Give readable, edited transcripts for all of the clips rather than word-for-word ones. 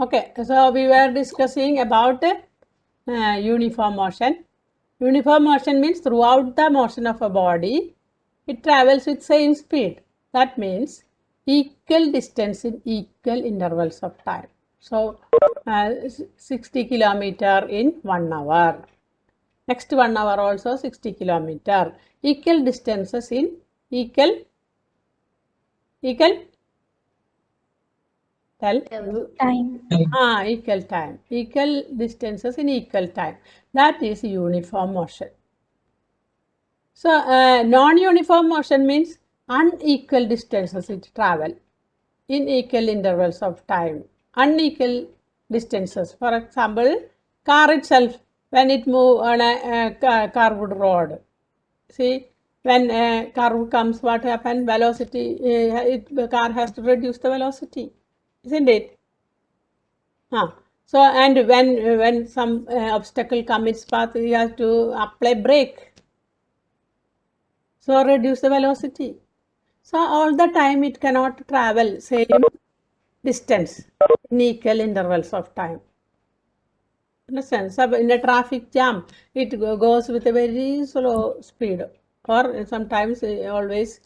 Okay, so we were discussing about uniform motion. Uniform motion means throughout the motion of a body, it travels with same speed. That means equal distance in equal intervals of time. So, 60 kilometer in 1 hour. Next 1 hour also 60 kilometer. Equal distances in equal tell Time. equal time, equal distances in equal time. That is uniform motion. So, non-uniform motion means unequal distances it travel in equal intervals of time. Unequal distances. For example, car itself, when it move on a curved road. See, when a curve comes, what happens? Velocity, the car has to reduce the velocity, isn't it? So, and when some obstacle comes its path, you have to apply brake. So, reduce the velocity. So, all the time it cannot travel same distance in equal intervals of time. Understand? So, in a traffic jam, it goes with a very slow speed, or sometimes it always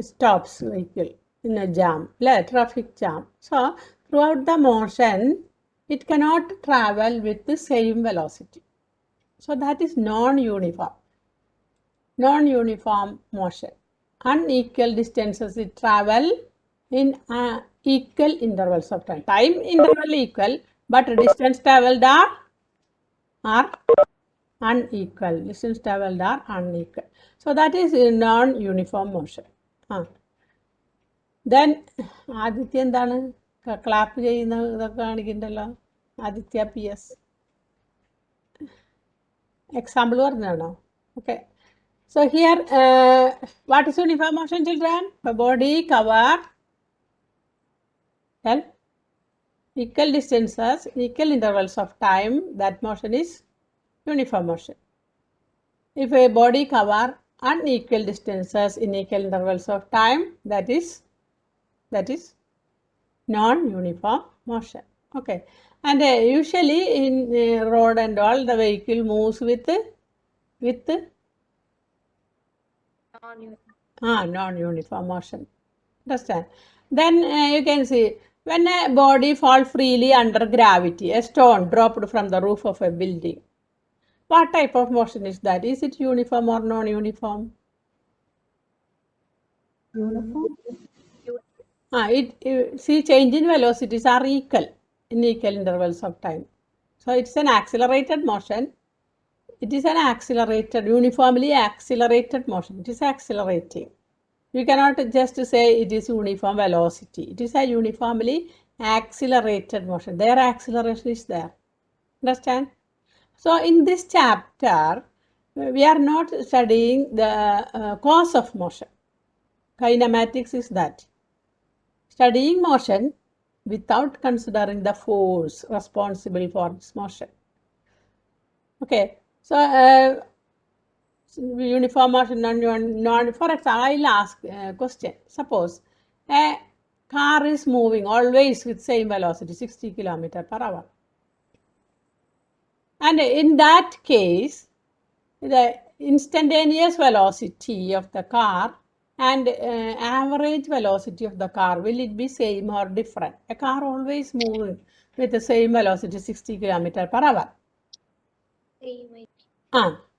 stops vehicle in a jam, traffic jam. So, throughout the motion, it cannot travel with the same velocity. So, that is non-uniform. Non-uniform motion. Unequal distances it travel in equal intervals of time. Time interval equal, but distance traveled are unequal. Distance traveled are unequal. So that is non-uniform motion. Then Aditya എന്താണ് clap ചെയ്യുന്ന ഇതൊക്കെ കാണിക്കണ്ടല്ലോ Aditya PS example പറഞ്ഞാണോ okay. So here what is uniform motion, children? A body cover and equal distances, equal intervals of time, that motion is uniform motion. If a body cover unequal distances in equal intervals of time, that is non-uniform motion. Okay, and usually in road and all, the vehicle moves with non-uniform motion. Understand? Then you can see when a body falls freely under gravity, a stone dropped from the roof of a building. What type of motion is that? Is it uniform or non-uniform? Uniform. See, change in velocities are equal in equal intervals of time. So it's an accelerated motion. It is an accelerated, uniformly accelerated motion. It is accelerating. You cannot just say it is uniform velocity. It is a uniformly accelerated motion. Their acceleration is there. Understand? So in this chapter, we are not studying the cause of motion. Kinematics is that. Studying motion without considering the force responsible for this motion. Okay, so uniform motion, non. For example, I'll ask a question. Suppose a car is moving always with same velocity, 60 kilometer per hour. And in that case, the instantaneous velocity of the car and average velocity of the car, will it be same or different? A car always moving with the same velocity, 60 kilometer per hour.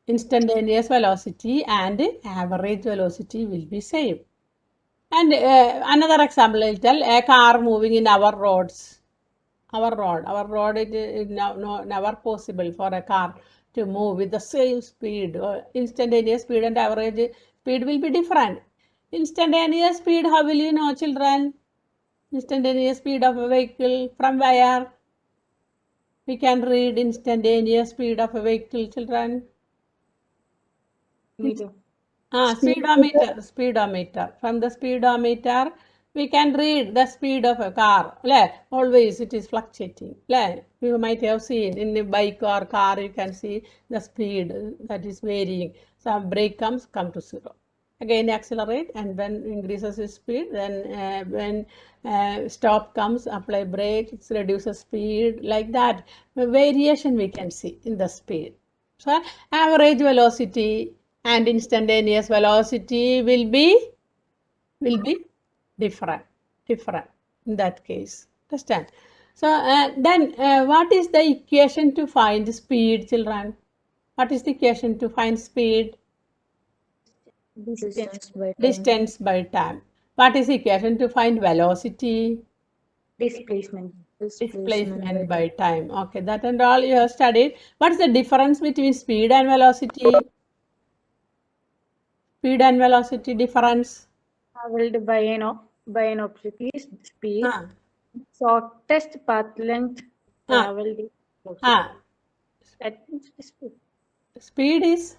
Instantaneous velocity and average velocity will be same. And another example I'll tell, a car moving in our roads. Our road, it is never possible for a car to move with the same speed. Instantaneous speed and average speed will be different. Instantaneous speed, how will you know, children? Instantaneous speed of a vehicle, from where we can read instantaneous speed of a vehicle, children? Speedometer. From the speedometer, we can read the speed of a car. Always it is fluctuating. You might have seen in a bike or car, you can see the speed that is varying. Some brake come to zero. again accelerate, and when increases its speed, then when stop comes, apply brake, it reduces speed, like that. Variation we can see in the speed. So average velocity and instantaneous velocity will be different in that case. Understand? So then what is the equation to find speed, children? What is the equation to find speed? Distance by time. Distance by time. What is the equation to find velocity? Displacement. Displacement by time. Okay, that and all you have studied. What is the difference between speed and velocity? Speed and velocity difference? Traveled by an object is speed. Ah, Shortest path length ah, traveled is velocity. ah. That means the speed. Speed is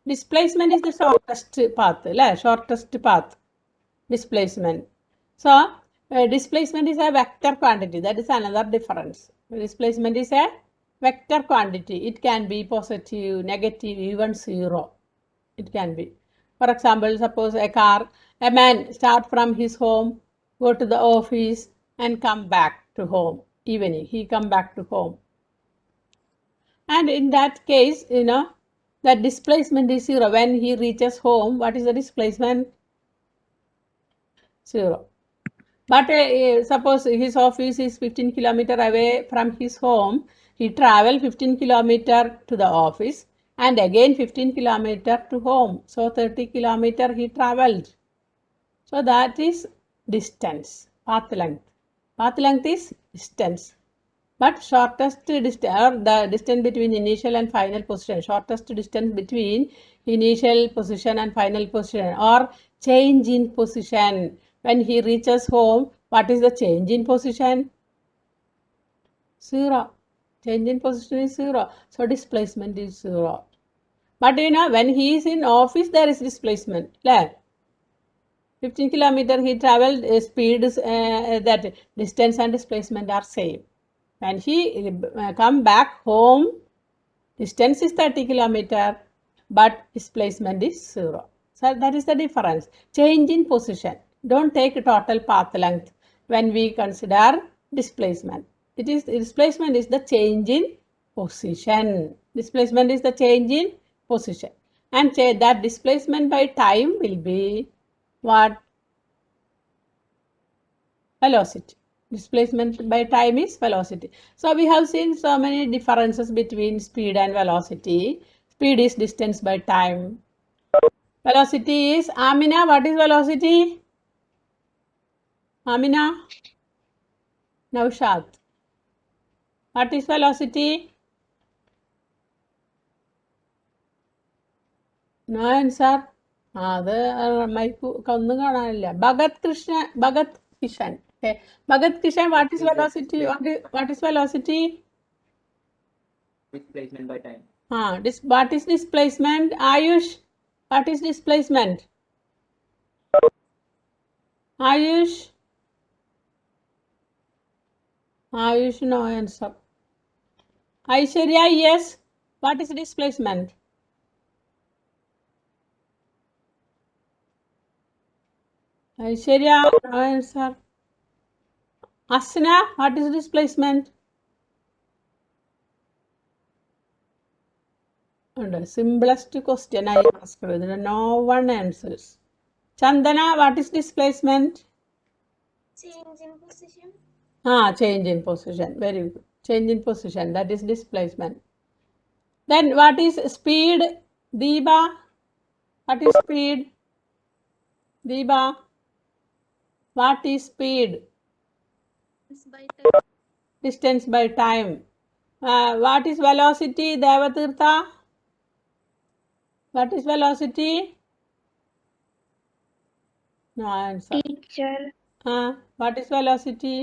displacement is the shortest path, shortest path. Displacement. So displacement is a vector quantity. That is another difference. Displacement is a vector quantity. It can be positive, negative, even zero. It can be. For example, suppose a man start from his home, go to the office, and come back to home. Evening, he come back to home. And in that case, the displacement is zero. When he reaches home, what is the displacement? Zero. But suppose his office is 15 kilometer away from his home, he travel 15 kilometer to the office and again 15 kilometer to home. So 30 kilometer he traveled. So that is distance, path length. Path length is distance. But shortest distance, or the distance between initial and final position, shortest distance between initial position and final position, or change in position. When he reaches home, what is the change in position? Zero. Change in position is zero. So displacement is zero. But when he is in office, there is displacement. 15 kilometer he traveled, speed is that distance and displacement are same. When he come back home, distance is 30 kilometer, but displacement is zero. So that is the difference. Change in position. Don't take total path length when we consider displacement. Displacement is the change in position. Displacement is the change in position. And that displacement by time will be what? Velocity. Displacement by time is velocity. So we have seen so many differences between speed and velocity. Speed is distance by time. Velocity is, Amina, what is velocity? Amina? Naushad. What is velocity? No answer. അത് mic ഒന്നും കാണാനില്ല. Bhagat Kishan. Okay. Bhagat Kishan, what is velocity? What is velocity? Displacement by time. What is displacement? Ayush, what is displacement? Ayush? Ayush, no answer. Aishwarya, yes. What is displacement? Aishwarya, no answer. Asna, what is displacement? And the simplest question I asked, no one answers. Chandana, what is displacement? Change in position. Change in position. Very good. Change in position. That is displacement. Then what is speed? Deeba, what is speed? Deeba, what is speed? By time. Distance by time. What is velocity? Devatirtha, what is velocity? No answer. Teacher, What is velocity?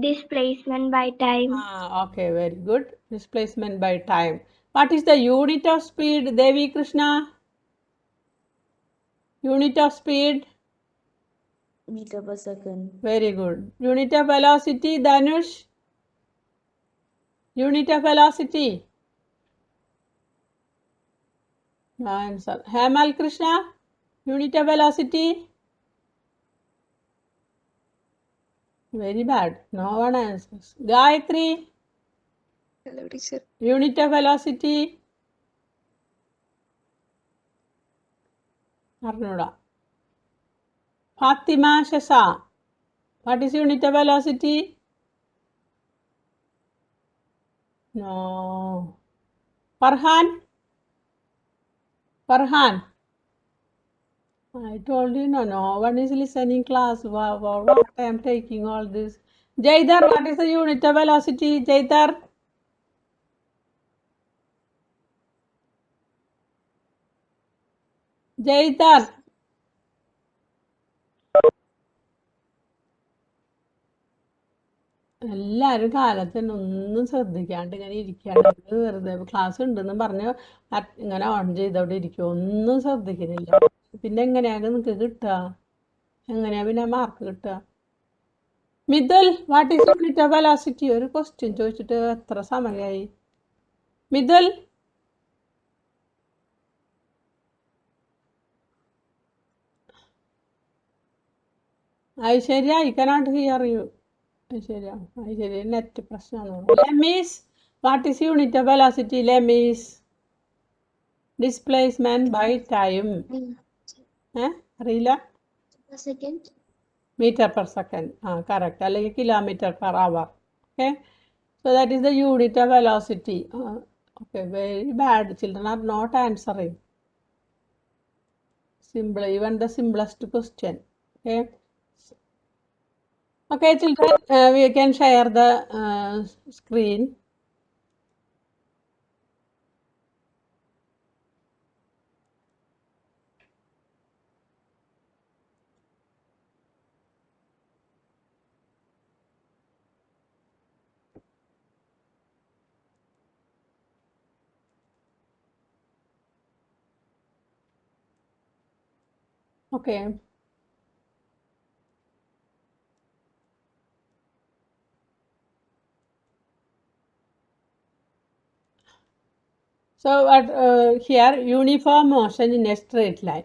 displacement by time. Okay, very good. Displacement by time. What is the unit of speed? Devi Krishna, unit of speed? Meter per second. Very good. Unit of velocity? Dhanush, unit of velocity? No answer. Hemal Krishna, Unit of velocity? Very bad. No one answers. Gayatri? Hello, teacher. Unit of velocity? Arnuda. Fatima Shasa. What is unit of velocity? No. Farhan? Farhan? I told you no one is listening class. What I am taking all this. Jaidar, what is the unit of velocity? Jaidar? Jaidar? എല്ലാവരും കാലത്തിന് ഒന്നും ശ്രദ്ധിക്കാണ്ട് ഇങ്ങനെ ഇരിക്കുകയാണ്. ഇത് വെറുതെ class ഉണ്ടെന്ന് പറഞ്ഞ് ഇങ്ങനെ ഓൺ ചെയ്തവിടെ ഇരിക്കും. ഒന്നും ശ്രദ്ധിക്കുന്നില്ല. പിന്നെ എങ്ങനെയാണ് നിങ്ങൾക്ക് കിട്ടുക? എങ്ങനെയാ പിന്നെ മാർക്ക് കിട്ടുക? Mithul, what is unit of velocity? ഒരു ക്വസ്റ്റ്യൻ ചോദിച്ചിട്ട് എത്ര സമയമായി? Mithul? Aishwarya, I cannot hear you. Aishwarya net പ്രശ്നമാണ്. Lemees, what is unit of velocity? Lemees? Displacement by time. അറിയില്ല? Meter per second. Correct. Like kilometer per hour. Okay. So that is the unit of velocity. Okay. Very bad. Children are not answering. Simple. Even the simplest question. Okay. Okay, children. We can share the screen. Okay. So here uniform motion in a straight line.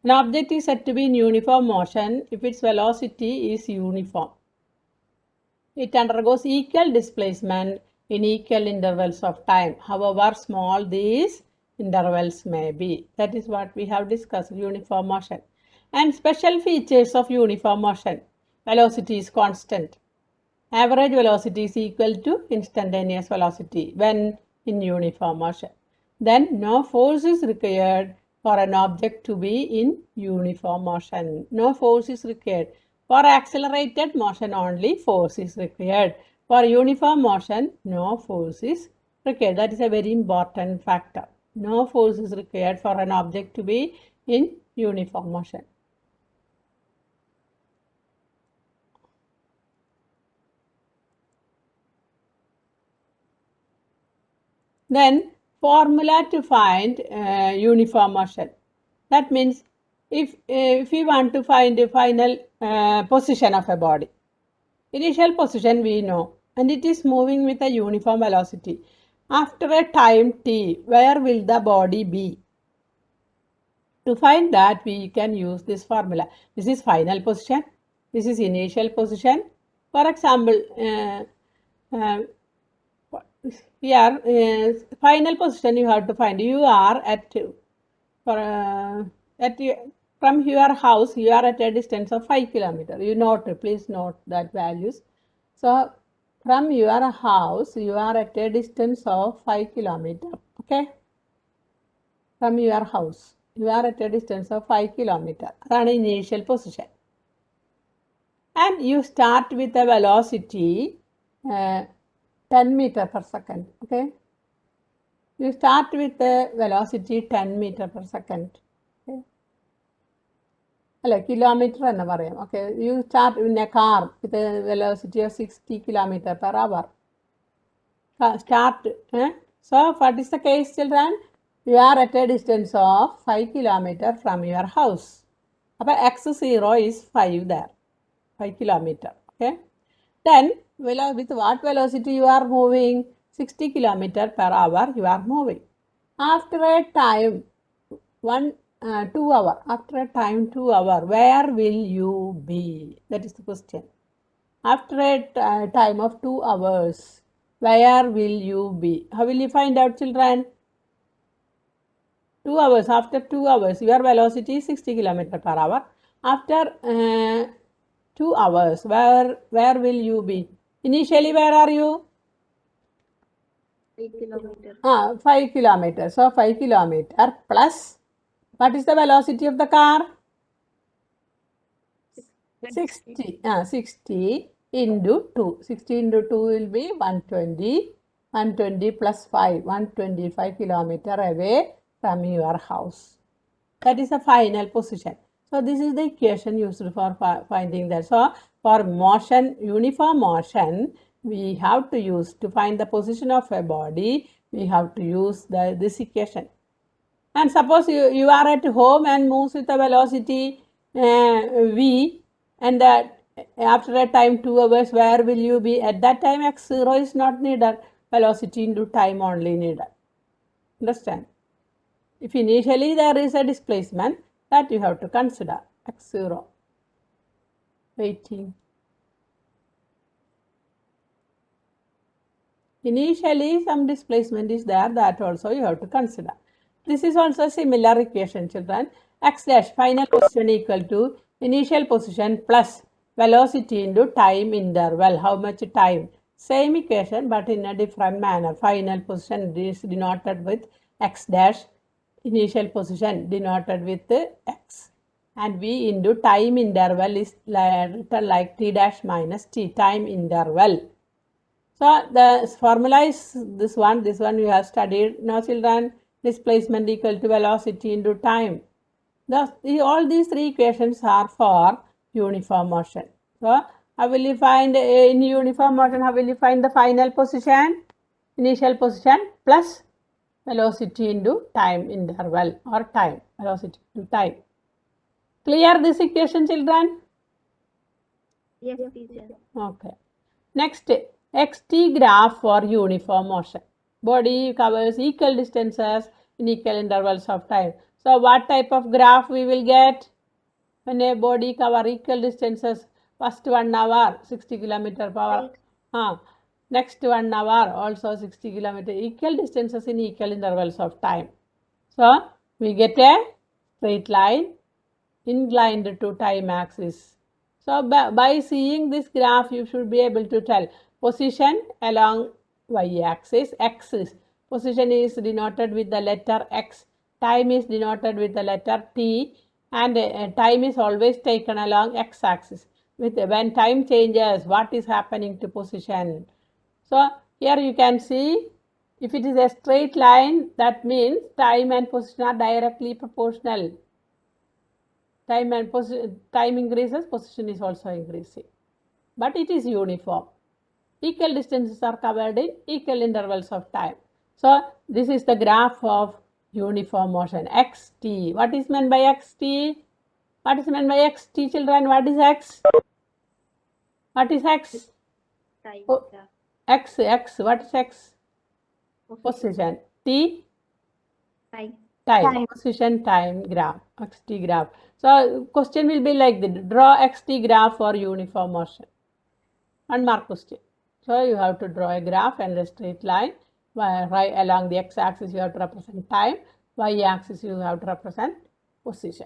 An object is said to be in uniform motion if its velocity is uniform. It undergoes equal displacement in equal intervals of time, however small these intervals may be. That is what we have discussed, uniform motion. And special features of uniform motion. Velocity is constant. Average velocity is equal to instantaneous velocity when in uniform motion. Then no force is required for an object to be in uniform motion. No force is required. For accelerated motion only force is required. For uniform motion, no force is required. That is a very important factor. No force is required for an object to be in uniform motion. Then formula to find uniform motion. That means if we want to find the final position of a body, initial position we know, and it is moving with a uniform velocity. After a time t, where will the body be? To find that, we can use this formula. This is final position. This is initial position. For example, here final position you have to find. You are at from your house you are at a distance of 5 kilometers. You note, please note that values. So from your house you are at a distance of 5 kilometers. Okay, from your house you are at a distance of 5 kilometers. That is initial position, and you start with a velocity 10 meter per second. Okay, you start with a velocity 10 meter per second. Okay, kilometer enna parayam. Okay, you start in a car with a velocity of 60 kilometer per hour. Start. So what is the case, children? You are at a distance of 5 kilometer from your house. x0 is 5 there, 5 kilometer. Okay, then with what velocity you are moving? 60 kilometer per hour you are moving. After a time, 2 hour, after a time 2 hour, where will you be? That is the question. After a time of 2 hours, where will you be? How will you find out, children? 2 hours, after 2 hours, your velocity is 60 km per hour. After 2 hours, where will you be? Initially, where are you? 8 kilometers. 5 kilometers. So 5 kilometer plus, what is the velocity of the car? 60. 60 into 2. 60 into 2 will be 120. 120 plus 5. 125 kilometer away from your house. That is the final position. So this is the equation used for finding that. So for motion, uniform motion, we have to use, to find the position of a body, we have to use this equation. And suppose you are at home and moves with a velocity v, and after a time 2 hours, where will you be? At that time, x0 is not needed. Velocity into time only needed. Understand? If initially there is a displacement, that you have to consider x0. Waiting. Initially some displacement is there, that also you have to consider. This is also a similar equation, children. X dash final position equal to initial position plus velocity into time interval. How much time? Same equation but in a different manner. Final position is denoted with x dash, initial position denoted with x, and v into time interval is written like t dash minus t, time interval. So the formula is this one you have studied. Now children, displacement equal to velocity into time. All these three equations are for uniform motion. So how will you find in uniform motion, how will you find the final position? Initial position plus velocity into time interval, or time, velocity to time. Clear this equation, children? Yes, teacher. Okay. Next, xt graph for uniform motion. Body covers equal distances in equal intervals of time. So what type of graph we will get? When a body cover equal distances, first 1 hour 60 km per hour, next 1 hour also 60 km, equal distances in equal intervals of time. So we get a straight line inclined to time axis. So by seeing this graph, you should be able to tell position along y-axis, axis. Position is denoted with the letter X, time is denoted with the letter T, and time is always taken along x-axis. When time changes, what is happening to position? So here you can see, if it is a straight line, that means time and position are directly proportional. Time increases, position is also increasing. But it is uniform. Equal distances are covered in equal intervals of time. So this is the graph of uniform motion, xt. What is meant by xt? What is meant by xt, children? What is x? What is x? Time. Oh, x. What is x? Position. T? Time. Time. Position time graph, xt graph. So question will be like this: draw xt graph for uniform motion. 1 mark question. So you have to draw a graph and a straight line. Right along the x-axis you have to represent time, y-axis you have to represent position.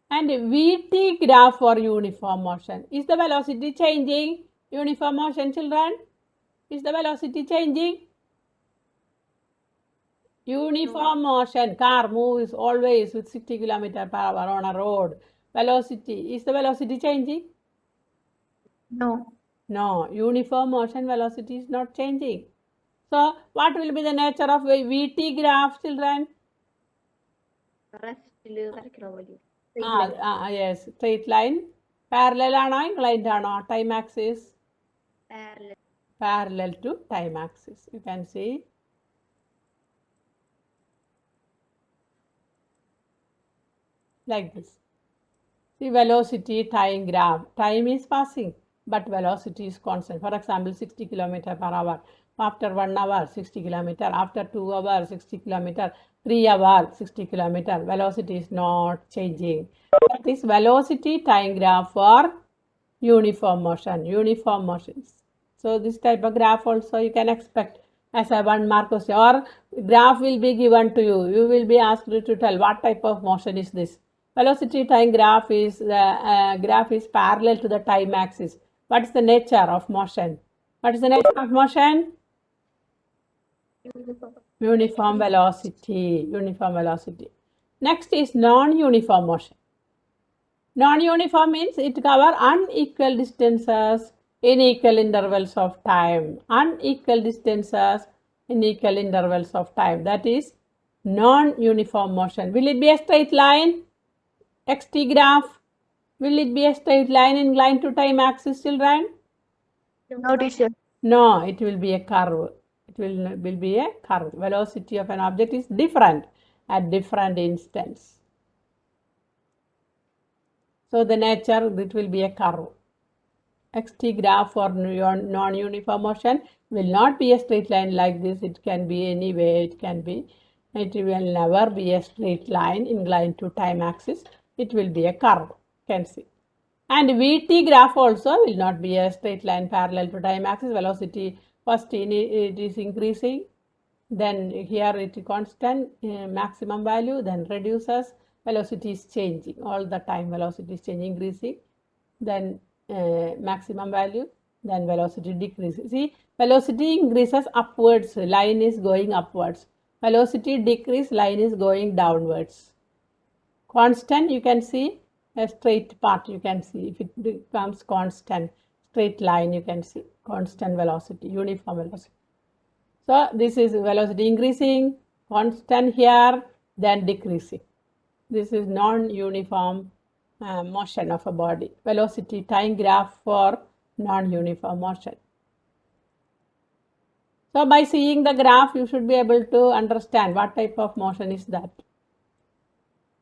And vt graph for uniform motion. Is the velocity changing? Uniform motion, children? Is the velocity changing? Uniform motion, car moves always with 60 km per hour on a road. Velocity, is the velocity changing? No. No, uniform motion velocity is not changing. So what will be the nature of a VT graph, children? Yes, straight line. Parallel ആണോ inclined ആണോ time axis? Parallel. Parallel to time axis. You can see. Like this. See, velocity time graph. Time is passing, but velocity is constant. For example, 60 km per hour. After 1 hour, 60 kilometer. After 2 hours, 60 kilometer. 3 hours, 60 kilometer. Velocity is not changing. This velocity time graph for uniform motion, uniform motions. So this type of graph also you can expect as a 1 mark question, or graph will be given to you. You will be asked to tell what type of motion is this. Velocity time graph is the graph is parallel to the time axis. What is the nature of motion? What is the nature of motion? Uniform velocity. Uniform velocity. Next is non-uniform motion. Non-uniform means it covers unequal distances in equal intervals of time. Unequal distances in equal intervals of time. That is non-uniform motion. Will it be a straight line? XT graph. Will it be a straight line inclined to time axis, children? No, teacher. No, it will be a curve. It will be a curve. Velocity of an object is different at different instants. So the nature, it will be a curve. XT graph for non-uniform motion will not be a straight line like this. It can be any way. It will never be a straight line inclined to time axis. It will be a curve. You can see. And VT graph also will not be a straight line parallel to time axis. Velocity first it is increasing, then here it is constant maximum value, then reduces, velocity is changing all the time. Velocity is changing, increasing, then maximum value, then velocity decreases. See, velocity increases upwards, line is going upwards. Velocity decrease, line is going downwards. Constant, you can see a straight part, you can see if it becomes constant, straight line, you can see constant velocity, uniform velocity. So this is velocity increasing, constant here, then decreasing. This is non-uniform motion of a body. Velocity time graph for non-uniform motion. So by seeing the graph, you should be able to understand what type of motion is that.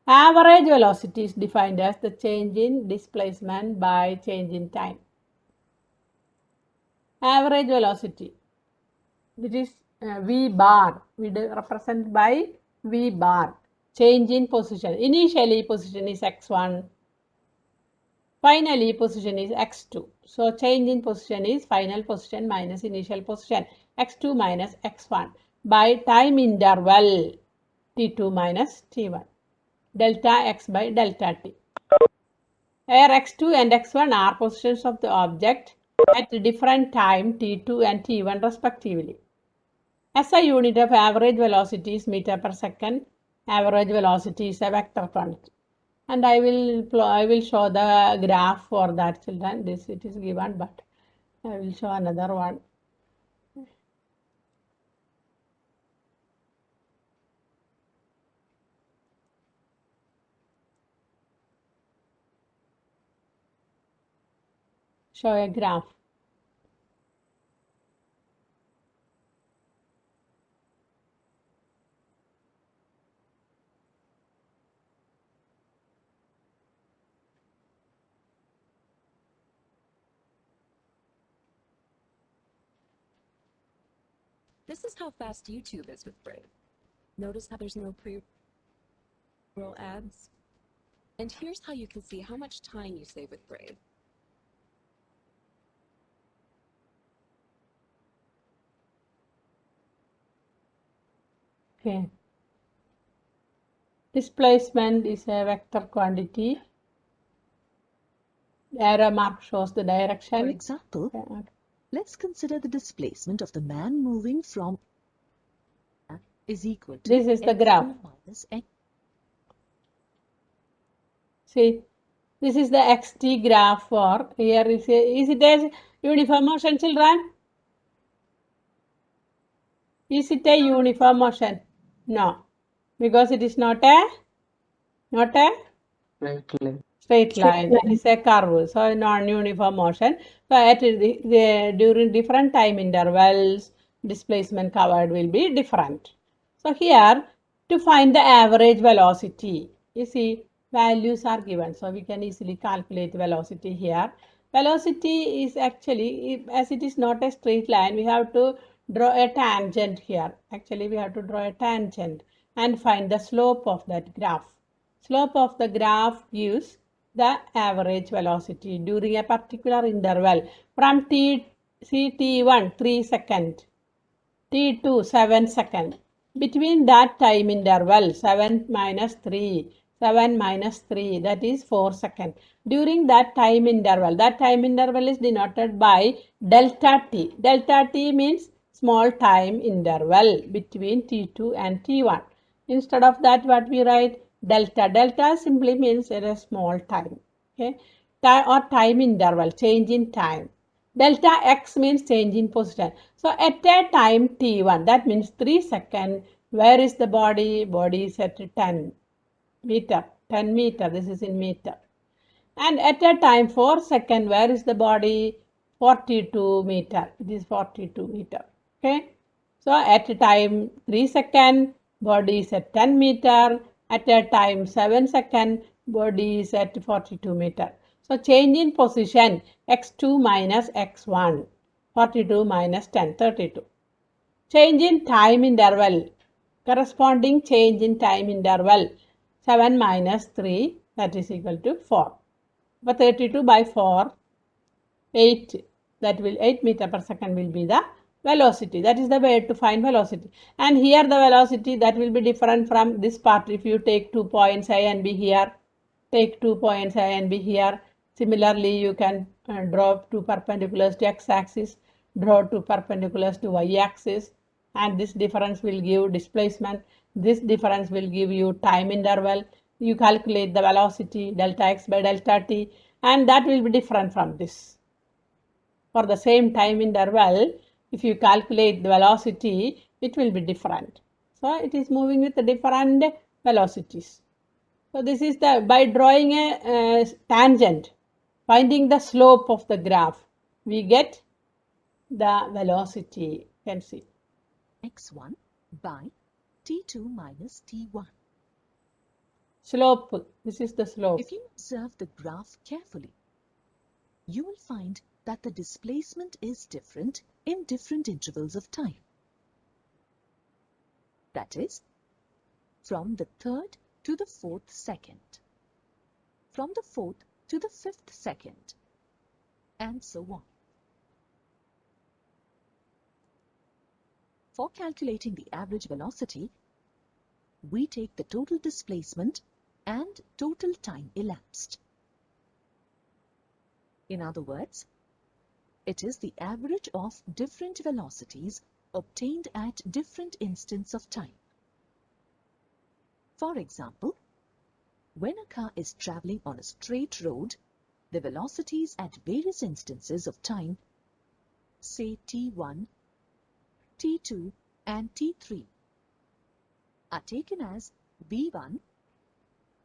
Average velocity is defined as the change in displacement by change in time. Average velocity, it is V bar, we represent by V bar. Change in position. Initially position is x1, finally position is x2. So change in position is final position minus initial position, x2 minus x1 by time interval t2 minus t1. Delta x by delta t. Here x2 and x1 are positions of the object at different time t2 and t1 respectively. SI unit of average velocity is meter per second. Average velocity is a vector quantity. And I will show the graph for that, children. This it is given, but I will show another one. Show a graph. This is how fast YouTube is with Brave. Notice how there's no pre-roll ads? And here's how you can see how much time you save with Brave. Okay. Displacement is a vector quantity. Arrow mark shows the direction. For example, let's consider the displacement of the man moving from is equal to this is the graph. Minus n. See, this is the xt graph for here is it a uniform motion, children? Is it a uniform motion? No, because it is not a straight line. It is a curve, so non-uniform motion. So at during different time intervals, displacement covered will be different. So here to find the average velocity, you see values are given, so we can easily calculate velocity here. Velocity is actually, as it is not a straight line, we have to draw a tangent here. Actually, we have to draw a tangent and find the slope of that graph. Slope of the graph gives the average velocity during a particular interval from T1 3 seconds, T2 7 seconds. Between that time interval 7 minus 3, 7 minus 3, that is 4 seconds. During that time interval is denoted by delta t. Delta t means small time interval between T2 and T1. Instead of that, what we write? Delta. Delta simply means a small time. Okay, or time interval, change in time. Delta x means change in position. So at a time t1, that means 3 seconds, where is the body? Body is at 10 meter. 10 meter, this is in meter. And at a time 4 seconds, where is the body? 42 meter. It is 42 meter. Okay. So at a time 3 seconds, body is at 10 meter. At a time 7 seconds, body is at 42 meter. So change in position x2 minus x1. 42 minus 10, 32. Change in time interval. Corresponding change in time interval. 7 minus 3, that is equal to 4. But 32 by 4, 8, that will 8 meter per second will be the velocity. That is the way to find velocity. And here the velocity that will be different from this part. If you take 2 points A and B here, take 2 points A and B here. Similarly, you can draw 2 perpendiculars to x-axis, draw 2 perpendiculars to y-axis, and this difference will give displacement. This difference will give you time interval. You calculate the velocity delta x by delta t, and that will be different from this. For the same time interval, if you calculate the velocity, it will be different. So it is moving with the different velocities. So this is the, by drawing a tangent, finding the slope of the graph, we get the velocity. You can see x1 by t2 minus t1. slope. This is the slope. If you observe the graph carefully, you will find that the displacement is different in different intervals of time. That is, from the 3rd to the 4th second, from the 4th to the 5th second, and so on. For calculating the average velocity, we take the total displacement and total time elapsed. In other words, it is the average of different velocities obtained at different instants of time. For example, when a car is traveling on a straight road, the velocities at various instances of time, say t1, t2 and t3, are taken as v1,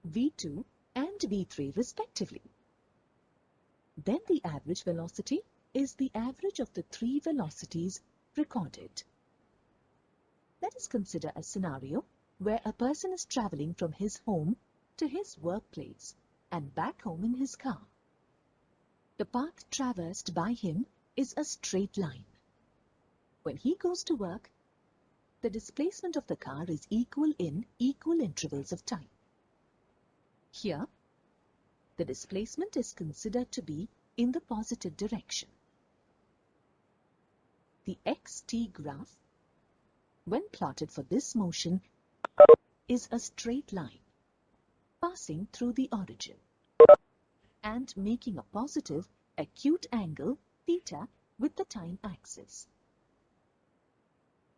v2 and v3 respectively. Then the average velocity is the average of the 3 velocities recorded. Let us consider a scenario where a person is traveling from his home to his workplace and back home in his car. The path traversed by him is a straight line. When he goes to work, the displacement of the car is equal in equal intervals of time. Here, the displacement is considered to be in the positive direction. The xt graph, when plotted for this motion, is a straight line passing through the origin and making a positive acute angle theta with the time axis.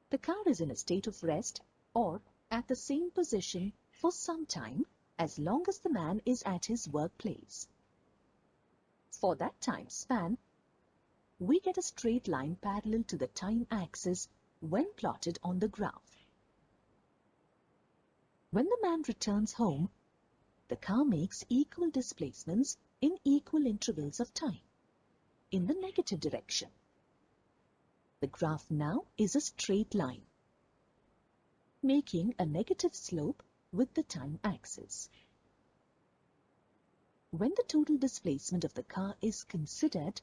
The car is in a state of rest or at the same position for some time as long as the man is at his workplace. For that time span, we get a straight line parallel to the time axis when plotted on the graph. When the man returns home, the car makes equal displacements in equal intervals of time, in the negative direction. The graph now is a straight line, making a negative slope with the time axis. When the total displacement of the car is considered,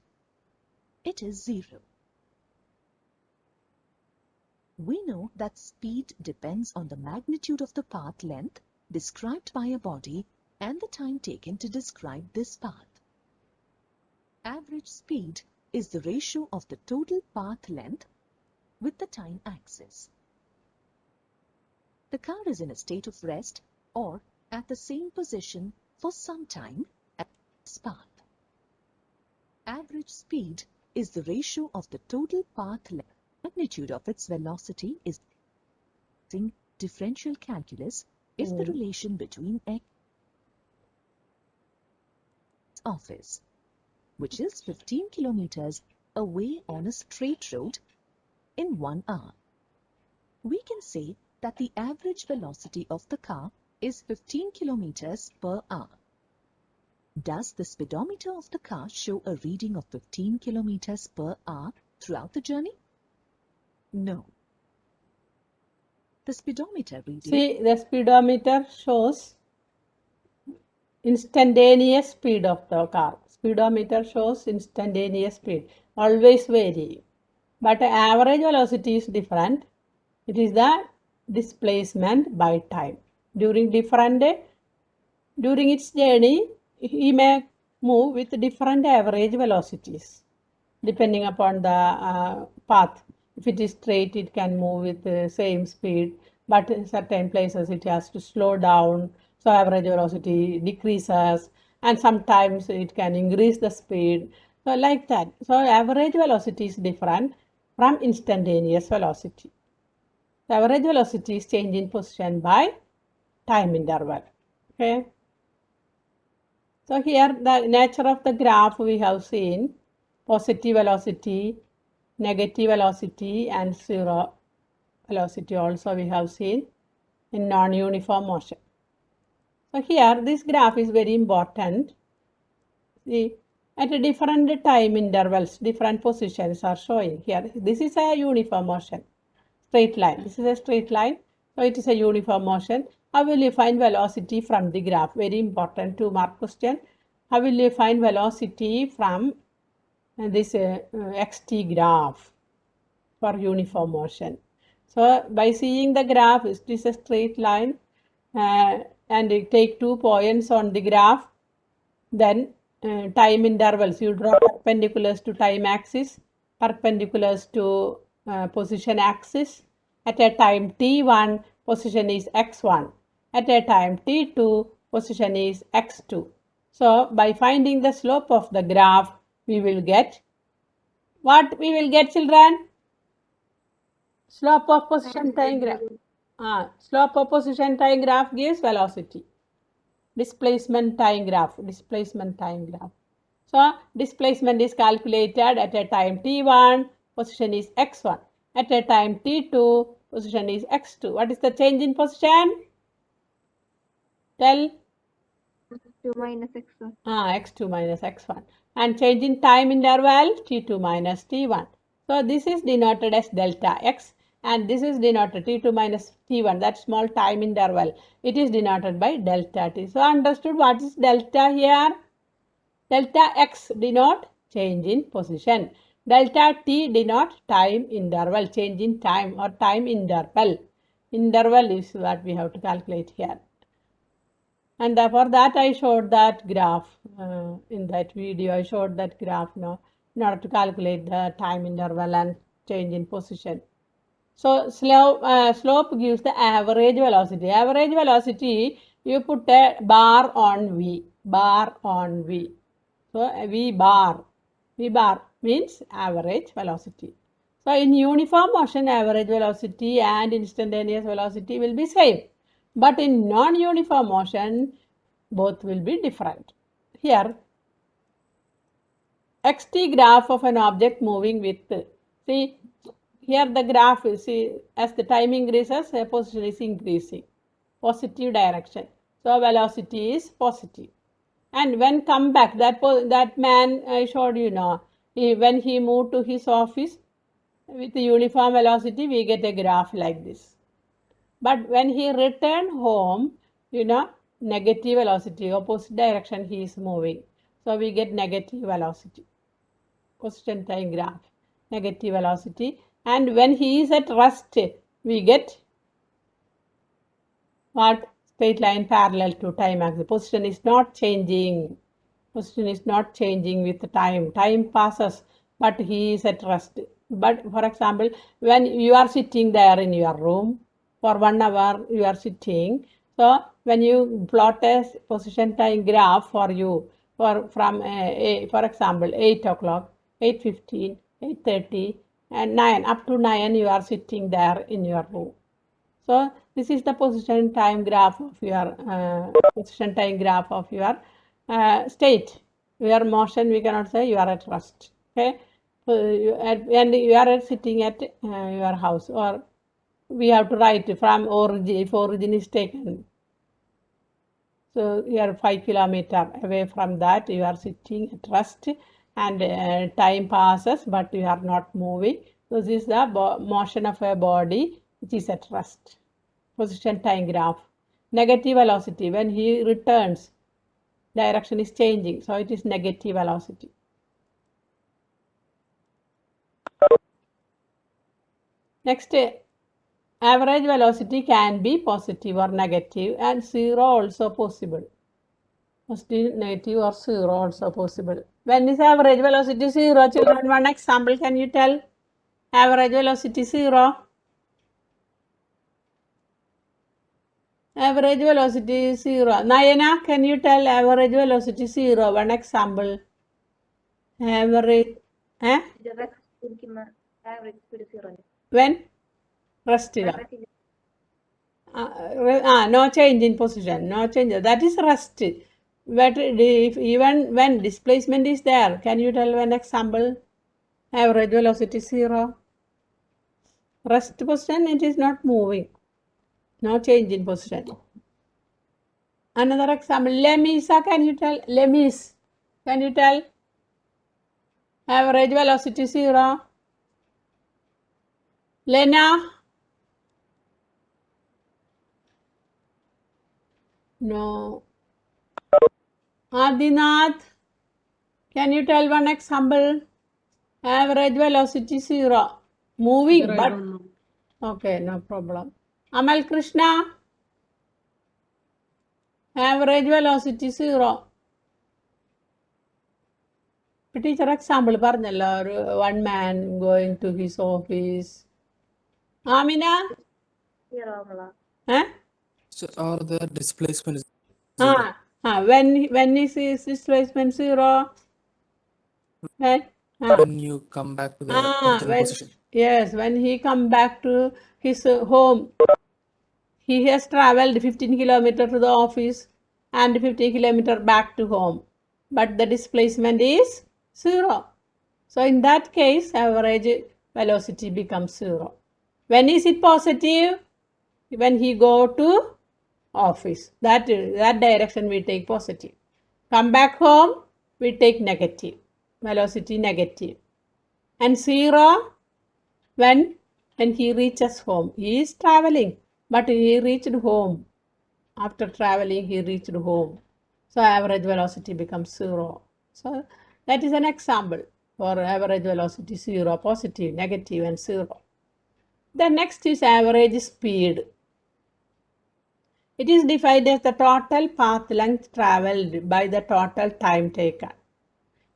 it is 0. We know that speed depends on the magnitude of the path length described by a body and the time taken to describe this path. Average speed is the ratio of the total path length with the time axis. The car is in a state of rest or at the same position for some time at this path. Average speed is the ratio of the total path length. Magnitude of its velocity is in differential calculus if the relation between x office, which is 15 kilometers away on a straight road in 1 hour. We can say that the average velocity of the car is 15 kilometers per hour. Does the speedometer of the car show a reading of 15 kilometers per hour throughout the journey? No. The speedometer reading... See, the speedometer shows instantaneous speed of the car. Speedometer shows instantaneous speed, always varying. But average velocity is different. It is the displacement by time. During its journey, he may move with different average velocities depending upon the path. If it is straight, it can move with the same speed, but in certain places it has to slow down, so average velocity decreases, and sometimes it can increase the speed, so like that. So average velocity is different from instantaneous velocity. The average velocity is change in position by time interval. Okay. So here the nature of the graph we have seen: positive velocity, negative velocity, and zero velocity also we have seen in non-uniform motion. So here this graph is very important. See, at different time intervals, different positions are showing here. This is a uniform motion, straight line. This is a straight line, so it is a uniform motion. How will you find velocity from the graph? Very important 2-mark question. How will you find velocity from this xt graph for uniform motion? So by seeing the graph, it is a straight line, and you take 2 points on the graph, then time intervals, you draw perpendiculars to time axis, perpendiculars to position axis. At a time t1, position is x1. At a time t2, position is x2. So by finding the slope of the graph, we will get what we will get, children? Slope of position time graph. Slope of position time graph gives velocity. Displacement time graph. So displacement is calculated at a time t1, position is x1. At a time t2, position is x2. What is the change in position? Tell. X2 minus x1. X2 minus x1. And change in time interval, t2 minus t1. So this is denoted as delta x, and this is denoted t2 minus t1, that small time interval. It is denoted by delta t. So understood what is delta here? Delta x denote change in position. Delta t denote time interval, change in time or time interval. Interval is what we have to calculate here. And for that I showed that graph in that video. I showed that graph now in order to calculate the time interval and change in position. So slope gives the average velocity. Average velocity, you put a bar on V. So V bar means average velocity. So in uniform motion, average velocity and instantaneous velocity will be same. But in non-uniform motion, both will be different. Here, xt graph of an object moving with, see, here the graph is, see, as the time increases, the position is increasing, positive direction. So velocity is positive. And when come back, that man I showed you now, when he moved to his office with uniform velocity, we get a graph like this. But when he returned home, negative velocity, opposite direction he is moving. So we get negative velocity. Position time graph, negative velocity. And when he is at rest, we get what? Straight line parallel to time axis. Position is not changing. Position is not changing with time. Time passes, but he is at rest. But for example, when you are sitting there in your room for 1 hour, you are sitting. So when you plot a position time graph for you from for example 8 o'clock, 8:15, 8:30, and 9 up to 9 you are sitting there in your room. So this is the position time graph of your position time graph of your state. Your motion, we cannot say you are at rest. Okay, so and you are sitting at your house, or we have to write from origin if origin is taken. So you are 5 kilometers away from that. You are sitting at rest, and time passes, but you are not moving. So this is the motion of a body which is at rest. Position time graph. Negative velocity, when he returns, direction is changing, so it is negative velocity. Next, average velocity can be positive or negative, and zero also possible. Positive, negative, or zero also possible. When is average velocity zero? Children, one example can you tell? Average velocity zero. Average velocity zero. Nayana, can you tell average velocity zero? One example. Average. The rest average speed zero. When? Rest. No change in position. No change. That is rest. But if even when displacement is there, can you tell one example? Average velocity zero. Rest position, it is not moving. No change in position. Another example, Lemisa, can you tell? Lemis, can you tell? Average velocity zero. Lena? No. Adinath, can you tell one example? Average velocity zero. Moving, Sir, I but don't know. okay, no problem. Amal Krishna, average velocity zero. Teacher example പറഞ്ഞല്ലോ ഒരു one man going to his office. Amina? Zero. Eh? So, or the displacement is zero. When is his displacement zero? When? When you come back to the original position. Yes, when he come back to his home, he has traveled 15 kilometer to the office and 15 kilometer back to home, but the displacement is zero. So in that case, average velocity becomes zero. When is it positive? When he go to office, that direction we take positive. Come back home, we take negative, velocity negative. And zero when he reaches home. He is traveling, but he reached home. After traveling, he reached home. So average velocity becomes zero. So that is an example for average velocity zero, positive, negative, and zero. The next is average speed. It is defined as the total path length traveled by the total time taken.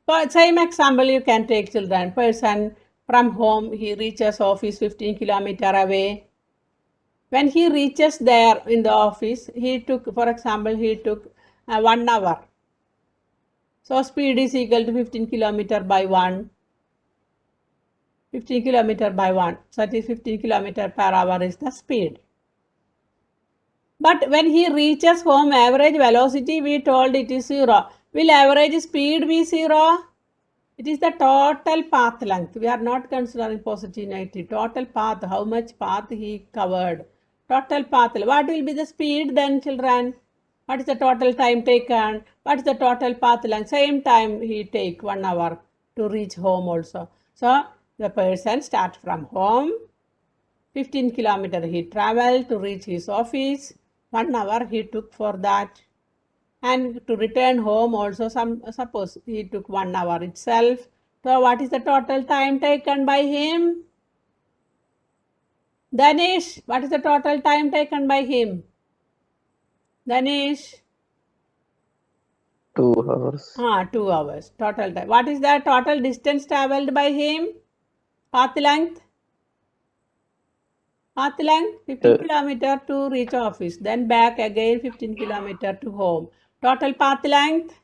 For same example, you can take children. Person from home, he reaches office 15 kilometer away. When he reaches there in the office, he took, for example, he took 1 hour. So speed is equal to 15 kilometer by 1. 15 kilometer by 1. So that is 15 kilometer per hour is the speed. But when he reaches home, average velocity, we told it is zero. Will average speed be zero? It is the total path length. We are not considering positive, negative. Total path, how much path he covered. Total path. What will be the speed then, children? What is the total time taken? What is the total path length? Same time he take 1 hour to reach home also. So the person start from home. 15 kilometers he traveled to reach his office. 1 hour he took for that. And to return home also, suppose he took 1 hour itself. So what is the total time taken by him? Danish, what is the total time taken by him? Danish? 2 hours. 2 hours. Total time. What is the total distance traveled by him? Path length? Path length 15 kilometer to reach office. Then back again 15 kilometer to home. Total path length?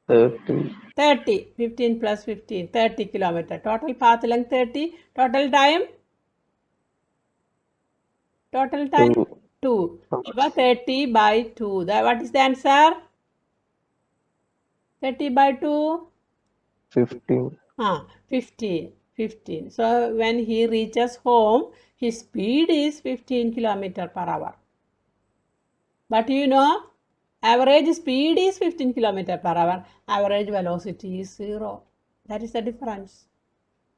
30. 30. 15 plus 15. 30 kilometer. Total path length 30. Total time? Total time? 2. About 30 by 2. What is the answer? 30 by 2? 15. 15. 15. So when he reaches home, his speed is 15 kilometer per hour. But you know, average speed is 15 kilometer per hour. Average velocity is 0. That is the difference.